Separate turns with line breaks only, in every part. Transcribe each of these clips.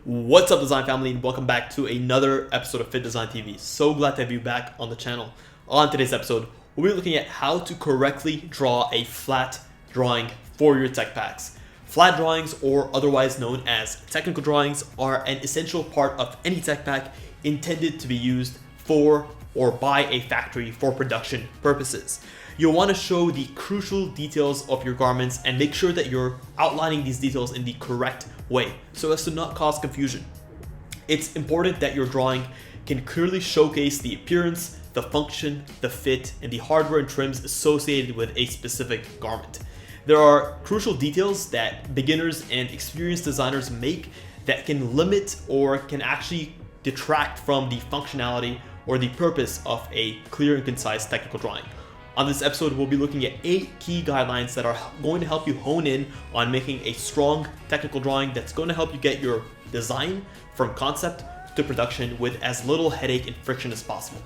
What's up, design family, and welcome back to another episode of Fittdesign TV. So glad to have you back on the channel. On today's episode, we'll be looking at how to correctly draw a flat drawing for your tech packs. Flat drawings, or otherwise known as technical drawings, are an essential part of any tech pack intended to be used for or by a factory for production purposes. You'll want to show the crucial details of your garments and make sure that you're outlining these details in the correct way so as to not cause confusion. It's important that your drawing can clearly showcase the appearance, the function, the fit, and the hardware and trims associated with a specific garment. There are crucial details that beginners and experienced designers make that can limit or can actually detract from the functionality or the purpose of a clear and concise technical drawing. On this episode, we'll be looking at 8 key guidelines that are going to help you hone in on making a strong technical drawing that's going to help you get your design from concept to production with as little headache and friction as possible.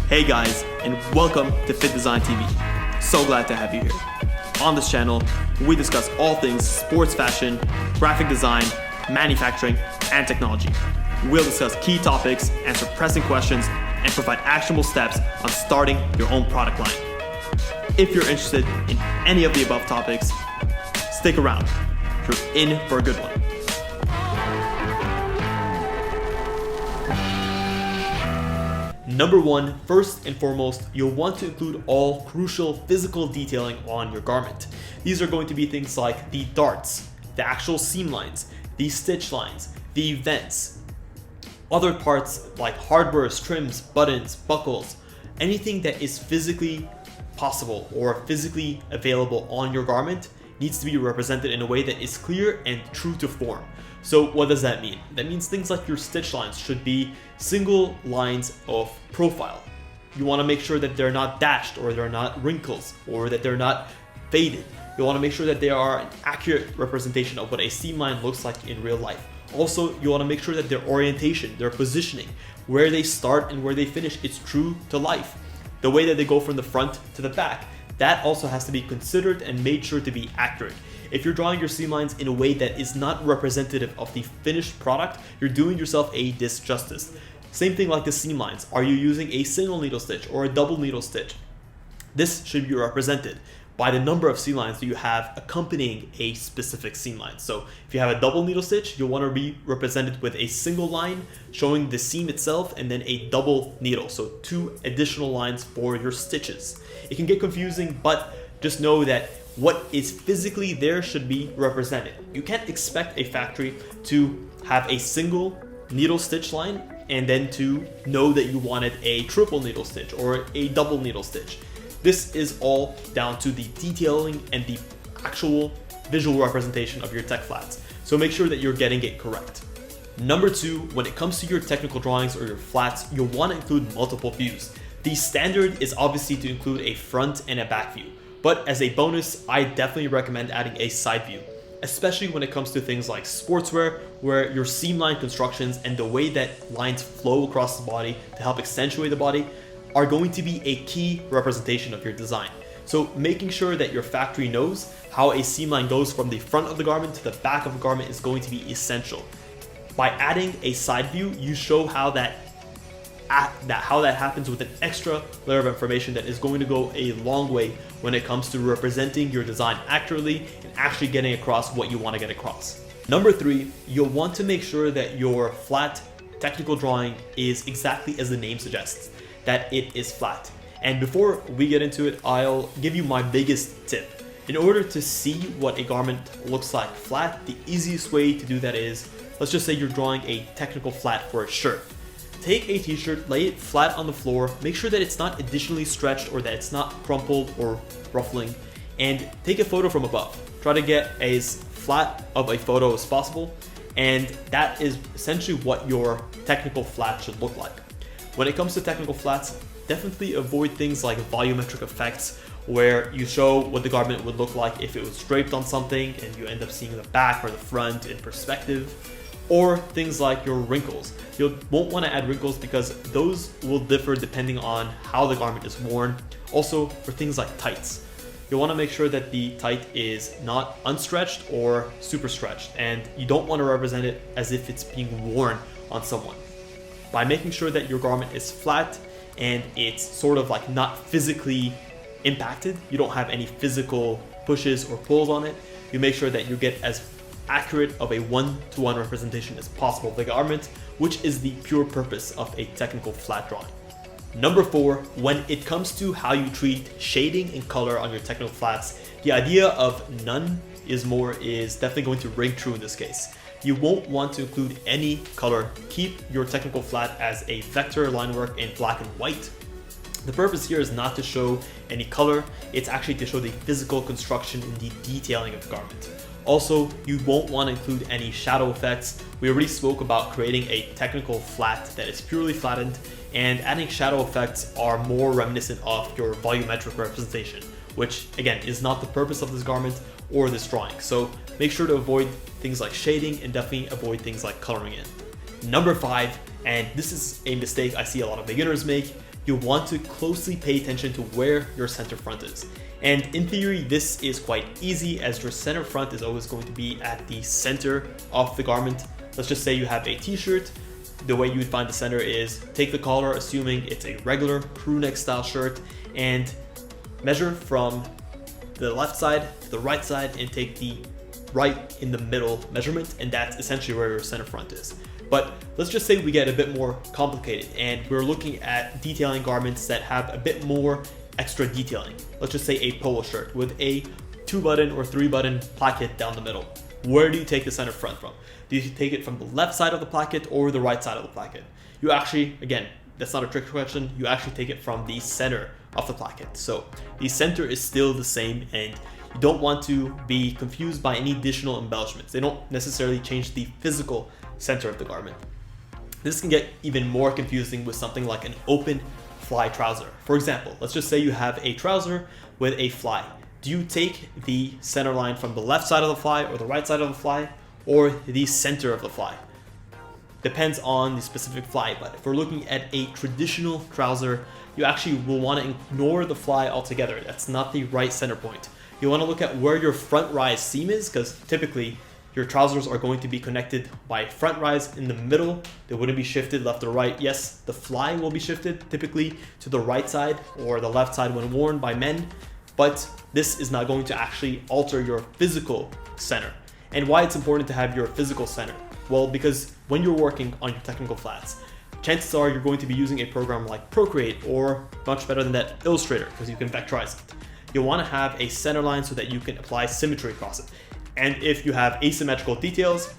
Hey guys, and welcome to Fittdesign TV. So glad to have you here. On this channel, we discuss all things sports fashion, graphic design, manufacturing, and technology. We'll discuss key topics, answer pressing questions, and provide actionable steps on starting your own product line. If you're interested in any of the above topics, stick around. You're in for a good one. Number 1, first and foremost, you'll want to include all crucial physical detailing on your garment. These are going to be things like the darts, the actual seam lines, the stitch lines, the vents, other parts like hardwares, trims, buttons, buckles, anything that is physically possible or physically available on your garment needs to be represented in a way that is clear and true to form. So what does that mean? That means things like your stitch lines should be single lines of profile. You want to make sure that they're not dashed, or they're not wrinkles, or that they're not faded. You want to make sure that they are an accurate representation of what a seam line looks like in real life. Also, you want to make sure that their orientation, their positioning, where they start and where they finish, is true to life. The way that they go from the front to the back, that also has to be considered and made sure to be accurate. If you're drawing your seam lines in a way that is not representative of the finished product, you're doing yourself a disjustice. Same thing like the seam lines. Are you using a single needle stitch or a double needle stitch? This should be represented by the number of seam lines that you have accompanying a specific seam line. So if you have a double needle stitch, you'll want to be represented with a single line showing the seam itself and then a double needle, so 2 additional lines for your stitches. It can get confusing, but just know that what is physically there should be represented. You can't expect a factory to have a single needle stitch line and then to know that you wanted a triple needle stitch or a double needle stitch. This is all down to the detailing and the actual visual representation of your tech flats. So make sure that you're getting it correct. Number 2, when it comes to your technical drawings or your flats, you'll want to include multiple views. The standard is obviously to include a front and a back view, but as a bonus, I definitely recommend adding a side view, especially when it comes to things like sportswear, where your seam line constructions and the way that lines flow across the body to help accentuate the body are going to be a key representation of your design. So making sure that your factory knows how a seam line goes from the front of the garment to the back of the garment is going to be essential. By adding a side view, you show how that happens with an extra layer of information that is going to go a long way when it comes to representing your design accurately and actually getting across what you want to get across. Number 3, you'll want to make sure that your flat technical drawing is exactly as the name suggests, that it is flat. And before we get into it, I'll give you my biggest tip. In order to see what a garment looks like flat, the easiest way to do that is, let's just say you're drawing a technical flat for a shirt. Take a t-shirt, lay it flat on the floor, make sure that it's not additionally stretched or that it's not crumpled or ruffling, and take a photo from above. Try to get as flat of a photo as possible, and that is essentially what your technical flat should look like. When it comes to technical flats, definitely avoid things like volumetric effects, where you show what the garment would look like if it was draped on something and you end up seeing the back or the front in perspective, or things like your wrinkles. You won't want to add wrinkles because those will differ depending on how the garment is worn. Also, for things like tights. you'll want to make sure that the tight is not unstretched or super stretched, and you don't want to represent it as if it's being worn on someone. By making sure that your garment is flat and it's sort of like not physically impacted, you don't have any physical pushes or pulls on it, you make sure that you get as accurate of a one-to-one representation as possible of the garment, which is the pure purpose of a technical flat drawing. Number 4, when it comes to how you treat shading and color on your technical flats, the idea of none is more is definitely going to ring true in this case. You won't want to include any color. Keep your technical flat as a vector line work in black and white. The purpose here is not to show any color, it's actually to show the physical construction and the detailing of the garment. Also, you won't want to include any shadow effects. We already spoke about creating a technical flat that is purely flattened, and adding shadow effects are more reminiscent of your volumetric representation, which again is not the purpose of this garment or this drawing. So make sure to avoid things like shading and definitely avoid things like coloring in. Number 5, and this is a mistake I see a lot of beginners make, you'll want to closely pay attention to where your center front is. And in theory, this is quite easy as your center front is always going to be at the center of the garment. Let's just say you have a t-shirt. The way you would find the center is take the collar, assuming it's a regular crew neck style shirt, and measure from the left side to the right side and take the right in the middle measurement, and that's essentially where your center front is. But let's just say we get a bit more complicated and we're looking at detailing garments that have a bit more extra detailing. Let's just say a polo shirt with a 2-button or 3-button placket down the middle. Where do you take the center front from? Do you take it from the left side of the placket or the right side of the placket? You actually, again, that's not a trick question, you actually take it from the center of the placket. So the center is still the same, and you don't want to be confused by any additional embellishments. They don't necessarily change the physical center of the garment. This can get even more confusing with something like an open fly trouser. For example, let's just say you have a trouser with a fly. Do you take the center line from the left side of the fly or the right side of the fly, or the center of the fly? Depends on the specific fly, but if we're looking at a traditional trouser, you actually will want to ignore the fly altogether. That's not the right center point. You want to look at where your front rise seam is, because typically your trousers are going to be connected by front rise in the middle. They wouldn't be shifted left or right. Yes, the fly will be shifted typically to the right side or the left side when worn by men, but this is not going to actually alter your physical center. And why it's important to have your physical center? Well, because when you're working on your technical flats, chances are you're going to be using a program like Procreate, or much better than that, Illustrator, because you can vectorize it. You'll want to have a center line so that you can apply symmetry across it. And if you have asymmetrical details,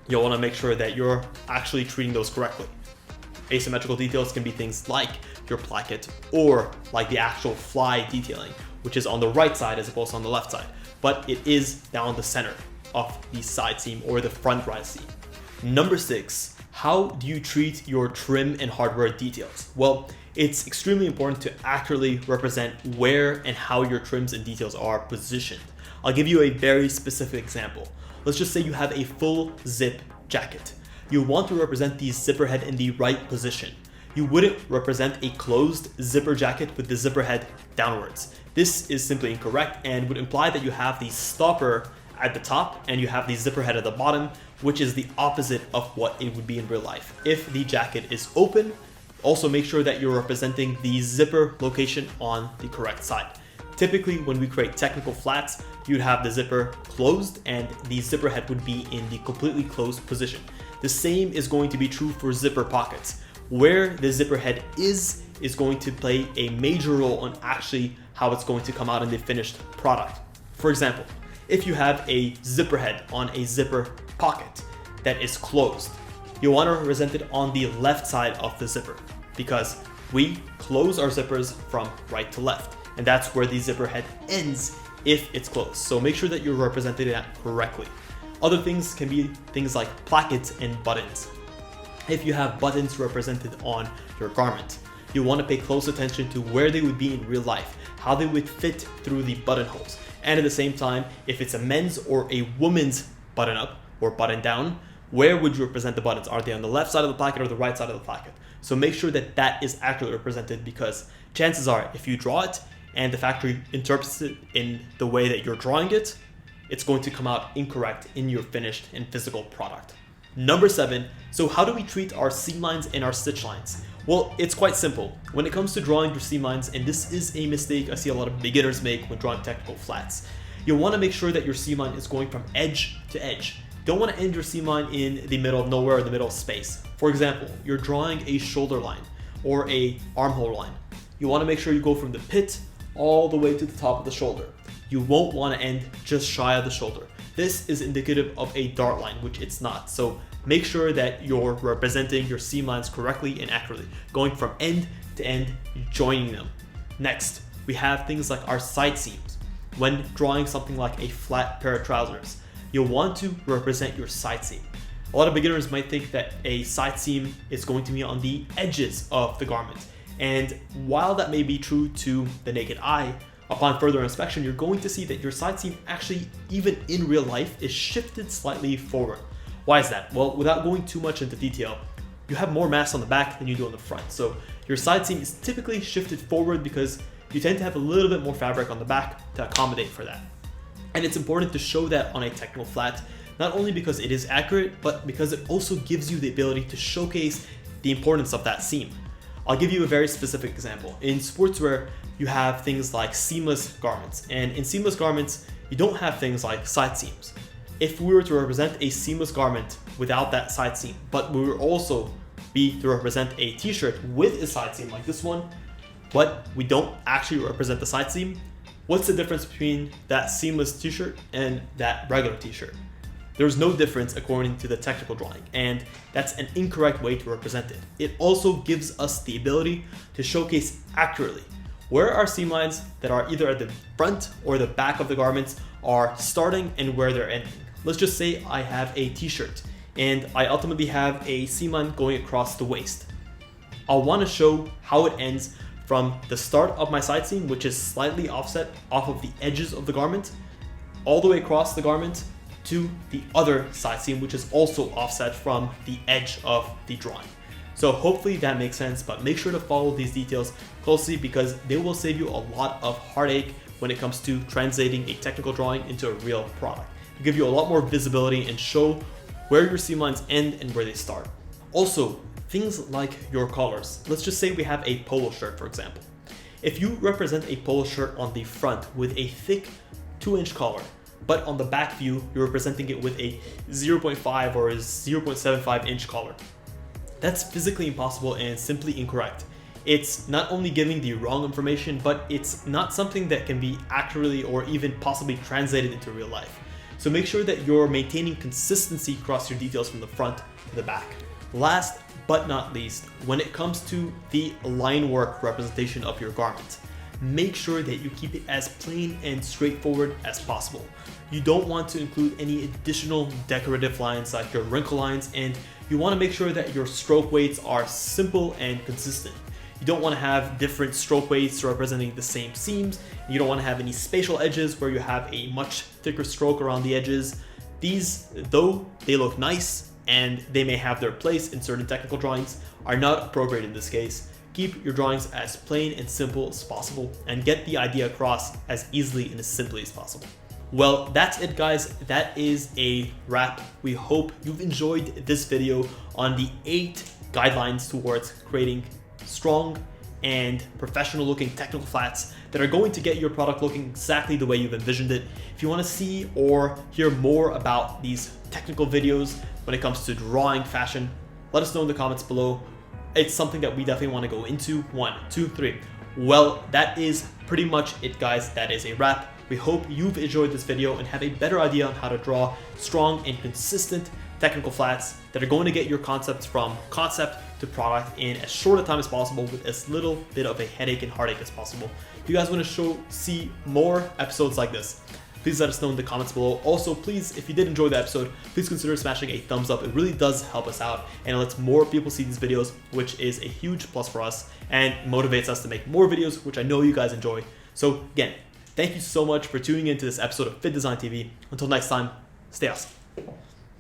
you'll want to make sure that you're actually treating those correctly. Asymmetrical details can be things like your placket or like the actual fly detailing, which is on the right side as opposed to on the left side, but it is down the center of the side seam or the front rise seam. Number 6, how do you treat your trim and hardware details? Well, it's extremely important to accurately represent where and how your trims and details are positioned. I'll give you a very specific example. Let's just say you have a full zip jacket. You want to represent the zipper head in the right position. You wouldn't represent a closed zipper jacket with the zipper head downwards. This is simply incorrect and would imply that you have the stopper at the top and you have the zipper head at the bottom, which is the opposite of what it would be in real life. If the jacket is open, also make sure that you're representing the zipper location on the correct side. Typically, when we create technical flats, you'd have the zipper closed and the zipper head would be in the completely closed position. The same is going to be true for zipper pockets. Where the zipper head is going to play a major role on actually how it's going to come out in the finished product. For example, if you have a zipper head on a zipper pocket that is closed, you want to represent it on the left side of the zipper, because we close our zippers from right to left, and that's where the zipper head ends if it's closed. So make sure that you're representing that correctly. Other things can be things like plackets and buttons. If you have buttons represented on your garment, you want to pay close attention to where they would be in real life, how they would fit through the buttonholes. And at the same time, if it's a men's or a woman's button up or button down, where would you represent the buttons? Are they on the left side of the placket or the right side of the placket? So make sure that that is accurately represented, because chances are if you draw it and the factory interprets it in the way that you're drawing it, it's going to come out incorrect in your finished and physical product. Number 7, so how do we treat our seam lines and our stitch lines? Well, it's quite simple. When it comes to drawing your seam lines, and this is a mistake I see a lot of beginners make when drawing technical flats, you'll want to make sure that your seam line is going from edge to edge. Don't want to end your seam line in the middle of nowhere or the middle of space. For example, you're drawing a shoulder line or a armhole line. You want to make sure you go from the pit all the way to the top of the shoulder. You won't want to end just shy of the shoulder. This is indicative of a dart line, which it's not. So make sure that you're representing your seam lines correctly and accurately, going from end to end, joining them. Next, we have things like our side seams. When drawing something like a flat pair of trousers, you'll want to represent your side seam. A lot of beginners might think that a side seam is going to be on the edges of the garment. And while that may be true to the naked eye, upon further inspection, you're going to see that your side seam actually, even in real life, is shifted slightly forward. Why is that? Well, without going too much into detail, you have more mass on the back than you do on the front. So your side seam is typically shifted forward because you tend to have a little bit more fabric on the back to accommodate for that. And it's important to show that on a technical flat, not only because it is accurate, but because it also gives you the ability to showcase the importance of that seam. I'll give you a very specific example. In sportswear, you have things like seamless garments. And in seamless garments, you don't have things like side seams. If we were to represent a seamless garment without that side seam, but we were also be to represent a t-shirt with a side seam like this one, but we don't actually represent the side seam, what's the difference between that seamless t-shirt and that regular t-shirt? There's no difference according to the technical drawing, and that's an incorrect way to represent it. It also gives us the ability to showcase accurately where our seam lines that are either at the front or the back of the garments are starting and where they're ending. Let's just say I have a t-shirt and I ultimately have a seam line going across the waist. I'll want to show how it ends from the start of my side seam, which is slightly offset off of the edges of the garment, all the way across the garment to the other side seam, which is also offset from the edge of the drawing. So hopefully that makes sense, but make sure to follow these details closely because they will save you a lot of heartache when it comes to translating a technical drawing into a real product. It'll give you a lot more visibility and show where your seam lines end and where they start. Also, things like your colors. Let's just say we have a polo shirt, for example. If you represent a polo shirt on the front with a thick 2-inch collar, but on the back view, you're representing it with a 0.5 or a 0.75 inch collar, that's physically impossible and simply incorrect. It's not only giving the wrong information, but it's not something that can be accurately or even possibly translated into real life. So make sure that you're maintaining consistency across your details from the front to the back. Last but not least, when it comes to the line work representation of your garment, make sure that you keep it as plain and straightforward as possible. You don't want to include any additional decorative lines like your wrinkle lines, and you want to make sure that your stroke weights are simple and consistent. You don't want to have different stroke weights representing the same seams. You don't want to have any spatial edges where you have a much thicker stroke around the edges. These, though they look nice and they may have their place in certain technical drawings, are not appropriate in this case. Keep your drawings as plain and simple as possible and get the idea across as easily and as simply as possible. Well, that's it guys. That is a wrap. We hope you've enjoyed this video on the 8 guidelines towards creating strong and professional looking technical flats that are going to get your product looking exactly the way you've envisioned it. If you want to see or hear more about these technical videos when it comes to drawing fashion, let us know in the comments below. It's something that we definitely want to go into. 1, 2, 3. Well, that is pretty much it guys. That is a wrap. We hope you've enjoyed this video and have a better idea on how to draw strong and consistent technical flats that are going to get your concepts from concept to product in as short a time as possible with as little bit of a headache and heartache as possible. If you guys want to see more episodes like this, please let us know in the comments below. Also, please, if you did enjoy the episode, please consider smashing a thumbs up. It really does help us out and it lets more people see these videos, which is a huge plus for us and motivates us to make more videos, which I know you guys enjoy. So again, thank you so much for tuning into this episode of Fittdesign TV. Until next time, stay awesome.